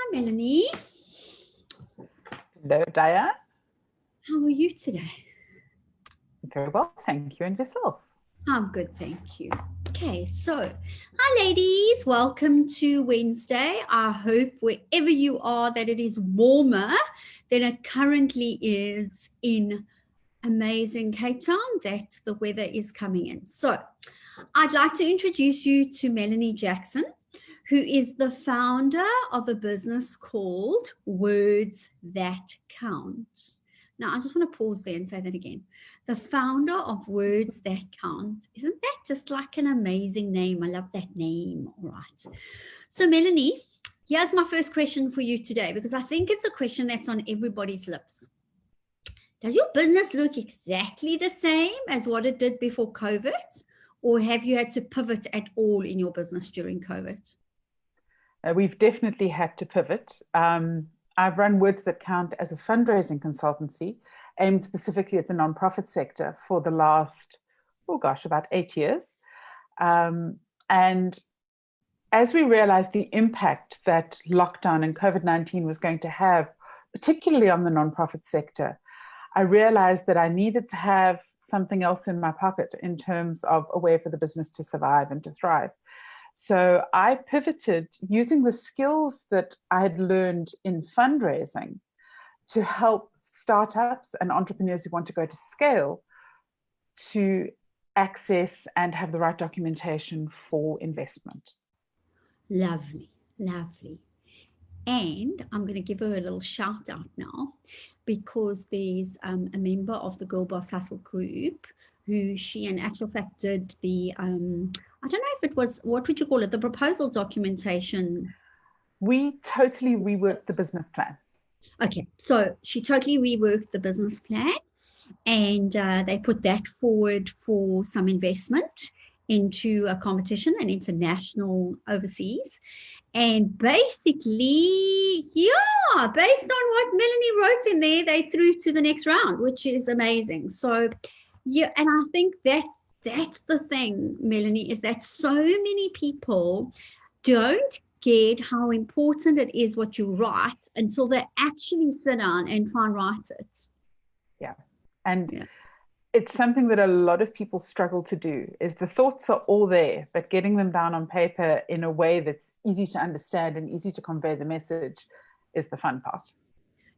Hi, Melanie. Hello, Diane. How are you today? Very well, thank you. And yourself? I'm good, thank you. Okay, so hi, ladies. Welcome to Wednesday. I hope wherever you are that it is warmer than it currently is in amazing Cape Town, that the weather is coming in. So I'd like to introduce you to Melanie Jackson, who is the founder of a business called Words That Count. Now, I just want to pause there and say that again. The founder of Words That Count. Isn't that just like an amazing name? I love that name. All right. So, Melanie, here's my first question for you today, because I think it's a question that's on everybody's lips. Does your business look exactly the same as what it did before COVID? Or have you had to pivot at all in your business during COVID? We've definitely had to pivot. I've run Words That Count as a fundraising consultancy aimed specifically at the nonprofit sector for the last, about 8 years. And as we realized the impact that lockdown and COVID-19 was going to have, particularly on the nonprofit sector, I realized that I needed to have something else in my pocket in terms of a way for the business to survive and to thrive. So I pivoted using the skills that I had learned in fundraising to help startups and entrepreneurs who want to go to scale to access and have the right documentation for investment. Lovely, lovely. And I'm going to give her a little shout out now, because there's a member of the Girl Boss Hustle group who she in actual fact did the, I don't know if it was, what would you call it, the proposal documentation. We totally reworked the business plan. Okay, so she totally reworked the business plan, and they put that forward for some investment into a competition, an international overseas. And basically, yeah, based on what Melanie wrote in there, they threw to the next round, which is amazing. So, yeah, and I think that's the thing, Melanie, is that so many people don't get how important it is what you write until they actually sit down and try and write it. Yeah. And it's something that a lot of people struggle to do, is the thoughts are all there, but getting them down on paper in a way that's easy to understand and easy to convey the message is the fun part.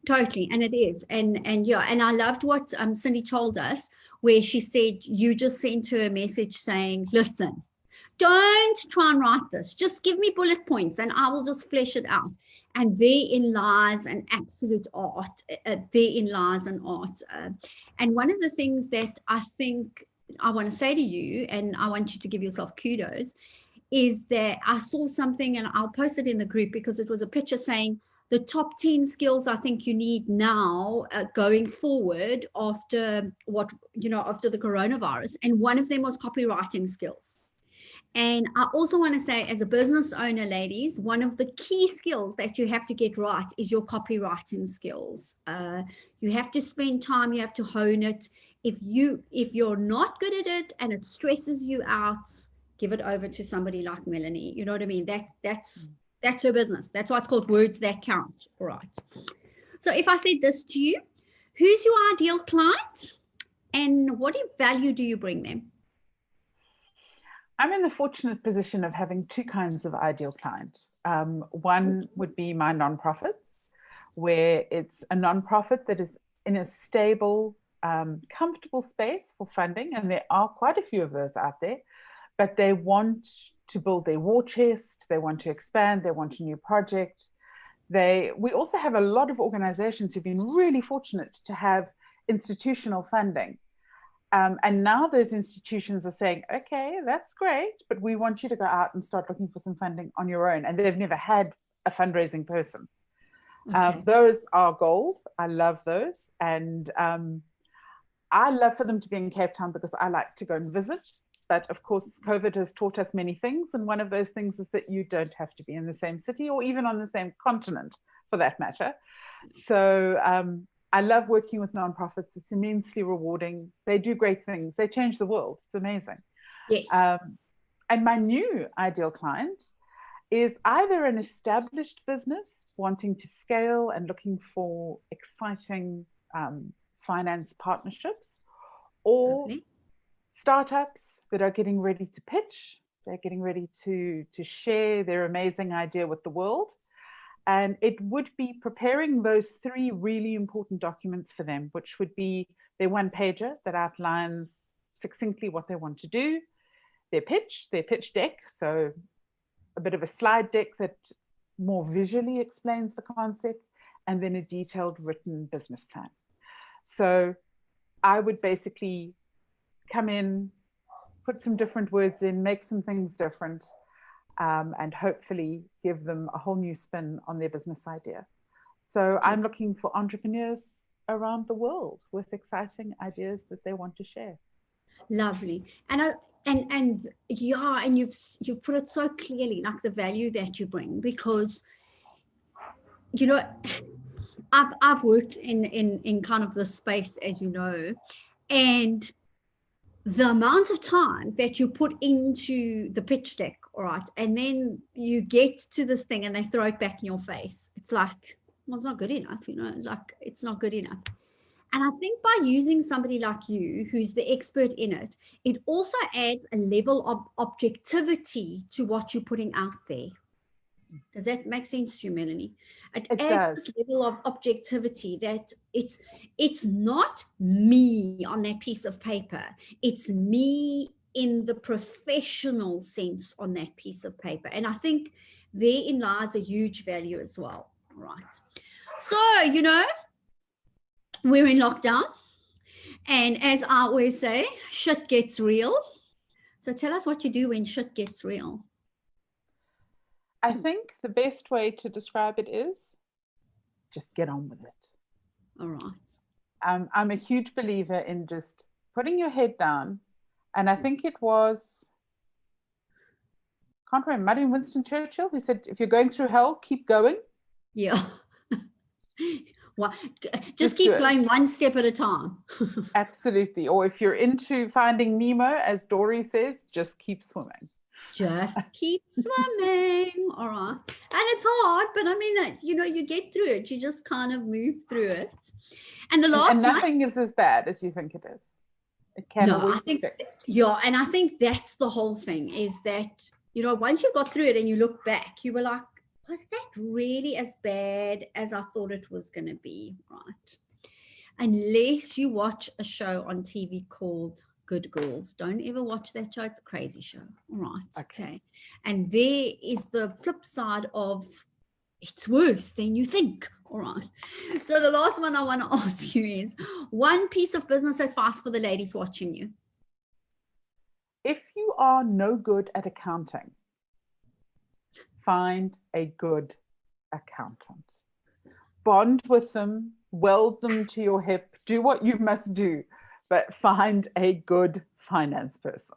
Totally, and it is, and yeah, and I loved what Cindy told us, where she said you just sent her a message saying, listen, don't try and write this, just give me bullet points and I will just flesh it out. And therein lies an absolute art. Therein lies an art. And one of the things that I think I want to say to you, and I want you to give yourself kudos, is that I saw something, and I'll post it in the group, because it was a picture saying the top 10 skills I think you need now going forward after after the coronavirus. And one of them was copywriting skills. And I also want to say, as a business owner, ladies, one of the key skills that you have to get right is your copywriting skills. You have to spend time, you have to hone it. If you're not good at it and it stresses you out, give it over to somebody like Melanie. You know what I mean? That's her business. That's why it's called Words That Count. All right. So if I said this to you, who's your ideal client and what value do you bring them? I'm in the fortunate position of having two kinds of ideal client. One would be my nonprofits, where it's a nonprofit that is in a stable, comfortable space for funding, and there are quite a few of those out there, but they want to build their war chest, they want to expand, they want a new project. We also have a lot of organizations who've been really fortunate to have institutional funding. And now those institutions are saying, okay, that's great, but we want you to go out and start looking for some funding on your own. And they've never had a fundraising person. Okay. Those are gold. I love those. And I love for them to be in Cape Town because I like to go and visit. But of course, COVID has taught us many things. And one of those things is that you don't have to be in the same city or even on the same continent for that matter. So I love working with nonprofits. It's immensely rewarding. They do great things. They change the world. It's amazing. Yes. And my new ideal client is either an established business wanting to scale and looking for exciting finance partnerships, or Lovely. startups that are getting ready to pitch. They're getting ready to share their amazing idea with the world. And it would be preparing those 3 really important documents for them, which would be their one-pager that outlines succinctly what they want to do, their pitch deck, so a bit of a slide deck that more visually explains the concept, and then a detailed written business plan. So I would basically come in, put some different words in, make some things different, and hopefully give them a whole new spin on their business idea. So I'm looking for entrepreneurs around the world with exciting ideas that they want to share. Lovely. And yeah, and you've put it so clearly, like the value that you bring, because you know, I've worked in kind of this space, as you know, and the amount of time that you put into the pitch deck, all right, and then you get to this thing and they throw it back in your face. It's like, well, it's not good enough, you know, like it's not good enough. And I think by using somebody like you, who's the expert in it, it also adds a level of objectivity to what you're putting out there. Does that make sense to you, Melanie? It adds this level of objectivity that it's not me on that piece of paper. It's me in the professional sense on that piece of paper. And I think therein lies a huge value as well. Right. So, you know, we're in lockdown. And as I always say, shit gets real. So tell us what you do when shit gets real. I think the best way to describe it is just get on with it. All right. I'm a huge believer in just putting your head down. And I think it was, can't remember, Winston Churchill, who said, if you're going through hell, keep going. Yeah. Well, just keep going one step at a time. Absolutely. Or if you're into Finding Nemo, as Dory says, just keep swimming. Just keep swimming. All right. And it's hard, but I mean, you know, you get through it. You just kind of move through it. And the last and nothing is as bad as you think it is. It can always be fixed. Yeah, and I think that's the whole thing, is that, you know, once you got through it and you look back, you were like, was that really as bad as I thought it was going to be? Right. Unless you watch a show on TV called Good Girls. Don't ever watch that show. It's a crazy show. All right. Okay. And there is the flip side of it's worse than you think. All right. So the last one I want to ask you is one piece of business advice for the ladies watching you. If you are no good at accounting, find a good accountant. Bond with them, weld them to your hip, do what you must do, but find a good finance person.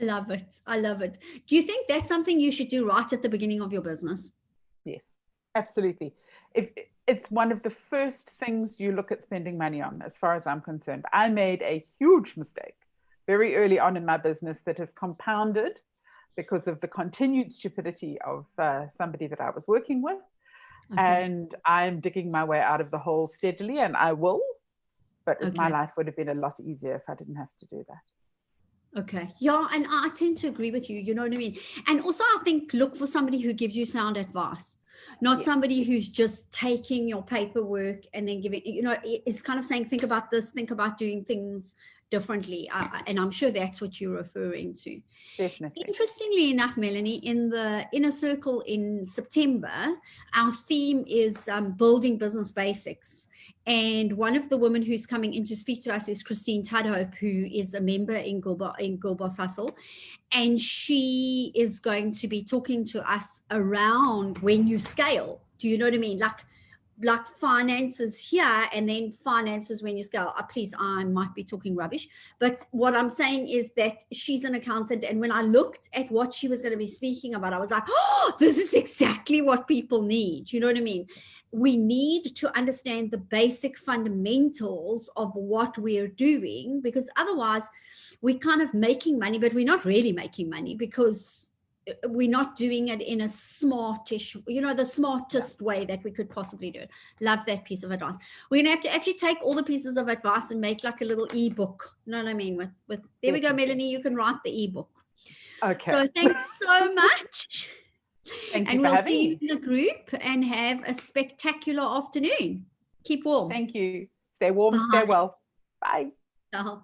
I love it. I love it. Do you think that's something you should do right at the beginning of your business? Yes, absolutely. It's one of the first things you look at spending money on, as far as I'm concerned. I made a huge mistake very early on in my business that has compounded because of the continued stupidity of somebody that I was working with. Okay. And I'm digging my way out of the hole steadily, and I will. But my life would have been a lot easier if I didn't have to do that. Okay. Yeah, and I tend to agree with you. You know what I mean? And also, I think look for somebody who gives you sound advice, not somebody who's just taking your paperwork and then giving, you know, it's kind of saying, think about this, think about doing things differently. And I'm sure that's what you're referring to. Definitely. Interestingly enough, Melanie, in the inner circle in September, our theme is building business basics. And one of the women who's coming in to speak to us is Christine Tudhope, who is a member in Girl Boss Hustle. And she is going to be talking to us around when you scale. Do you know what I mean? Like finances here and then finances when you scale. Please, I might be talking rubbish. But what I'm saying is that she's an accountant. And when I looked at what she was going to be speaking about, I was like, oh, this is exactly what people need. You know what I mean? We need to understand the basic fundamentals of what we're doing, because otherwise we're kind of making money, but we're not really making money because we're not doing it in a smartish, the smartest way that we could possibly do it. Love that piece of advice. We're going to have to actually take all the pieces of advice and make like a little ebook. You know what I mean? With there we go, Melanie, you can write the ebook. Okay. So thanks so much. Thank you and for we'll having see me. you in the group and have a spectacular afternoon. Keep warm. Thank you. Stay warm, Bye. stay well. Bye. Ciao.